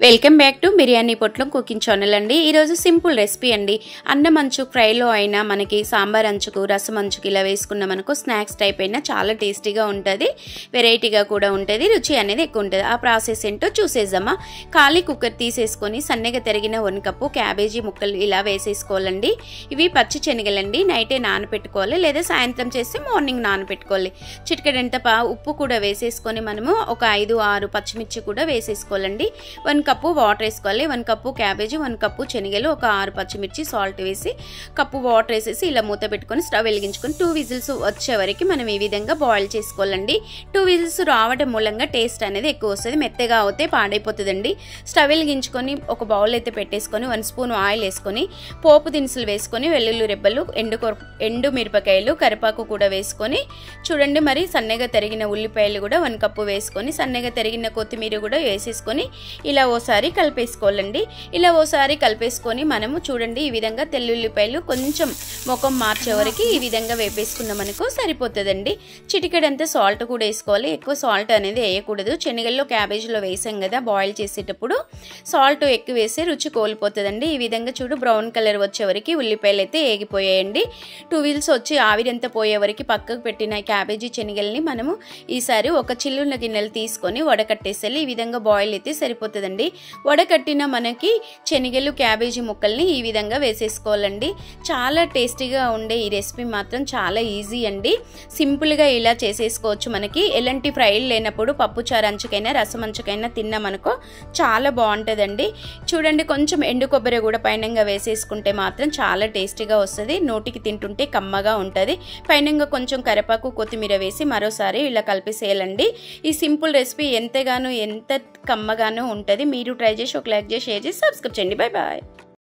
Welcome back to biryani పొట్లం cooking channel అండి. ఈరోజు సింపుల్ రెసిపీ అండి. అన్నం అంచు ఫ్రైలో అయినా మనకి సాంబార్ అంచుకు రసం అంచుకు ఇలా వేసుకున్న మనకు స్నాక్స్ టైప్ అయినా చాలా టేస్టీగా ఉంటుంది, వెరైటీగా కూడా ఉంటుంది, రుచి అనేది ఎక్కువ ఉంటుంది. ఆ ప్రాసెస్ ఏంటో చూసేద్దామా. ఖాళీ కుక్కర్ తీసేసుకొని సన్నగా తరిగిన 1 కప్పు క్యాబేజీ ముక్కలు ఇలా వేసేసుకోవాలండి. ఇవి పచ్చి శనగలండి. నైటే నానబెట్టుకోవాలి లేదా సాయంత్రం చేసి మార్నింగ్ నానబెట్టుకోవాలి. చిటికెడంత ఉప్పు కూడా వేసేసుకొని మనము ఒక 5-6 పచ్చిమిర్చి కూడా వేసేసుకోవాలండి. 1 కప్పు వాటర్ వేసుకోవాలి. 1 కప్పు క్యాబేజీ, 1 కప్పు శనగలు, ఒక 6 పచ్చిమిర్చి, సాల్ట్ వేసి కప్పు వాటర్ వేసేసి ఇలా మూత పెట్టుకొని స్టవ్ వెలిగించుకొని 2 విజిల్స్ వచ్చే వరకు మనం ఈ విధంగా బాయిల్ చేసుకోవాలండి. 2 విజిల్స్ రావడం మూలంగా టేస్ట్ అనేది ఎక్కువ వస్తుంది. మెత్తగా అవుతే పాడైపోతుందండి. స్టవ్ వెలిగించుకొని ఒక బౌల్ అయితే పెట్టేసుకొని 1 స్పూన్ ఆయిల్ వేసుకొని పోపు దినుసులు వేసుకొని వెల్లుల్లి రెబ్బలు, ఎండు మిరపకాయలు, కరివేపాకు కూడా వేసుకొని చూడండి. మరి సన్నగా తరిగిన ఉల్లిపాయలు కూడా 1 కప్పు వేసుకొని సన్నగా తరిగిన కొత్తిమీర కూడా వేసేసుకొని ఇలా ఓసారి కలిపేసుకోవాలండి. ఇలా ఓసారి కలిపేసుకొని మనము చూడండి ఈ విధంగా తెల్లుల్లిపాయలు కొంచెం ముఖం మార్చే వరకు ఈ విధంగా వేపేసుకున్న మనకు సరిపోతుందండి. చిటికెడంతా సాల్ట్ కూడా వేసుకోవాలి. ఎక్కువ సాల్ట్ అనేది వేయకూడదు. శనగల్లో క్యాబేజీలో వేసాం కదా బాయిల్ చేసేటప్పుడు, సాల్ట్ ఎక్కువ వేస్తే రుచి కోల్పోతుందండి. ఈ విధంగా చూడు బ్రౌన్ కలర్ వచ్చే వరకు ఉల్లిపాయలు అయితే ఏగిపోయాయండి. 2 విజిల్స్ వచ్చి ఆవిరంతా పోయే వరకు పక్కకు పెట్టిన క్యాబేజీ శనగల్ని మనము ఈసారి ఒక చిల్లున్న గిన్నెలు తీసుకొని వడకట్టేసేయాలి. ఈ విధంగా బాయిల్ అయితే సరిపోతుందండి. వడకట్టిన మనకి శనగలు క్యాబేజీ ముక్కల్ని ఈ విధంగా వేసేసుకోవాలండి. చాలా టేస్టీగా ఉండే ఈ రెసిపీ మాత్రం చాలా ఈజీ అండి. సింపుల్గా ఇలా చేసేసుకోవచ్చు. మనకి ఎలాంటి ఫ్రైలు లేనప్పుడు పప్పుచారు అంచుకైనా రసం అంచుకైనా తిన్నామనుకో చాలా బాగుంటుందండి. చూడండి కొంచెం ఎండు కొబ్బరి కూడా పైనంగా వేసేసుకుంటే మాత్రం చాలా టేస్టీగా వస్తుంది. నోటికి తింటుంటే కమ్మగా ఉంటుంది. పైనంగా కొంచెం కరివేపాకు కొత్తిమీర వేసి మరోసారి ఇలా కలిపేసేయాలండి. ఈ సింపుల్ రెసిపీ ఎంత కమ్మగానో ఉంటుంది. మీరు ట్రై చేసి ఒక లైక్ చేసి షేర్ చేసి సబ్స్క్రైబ్ చేయండి. Bye bye.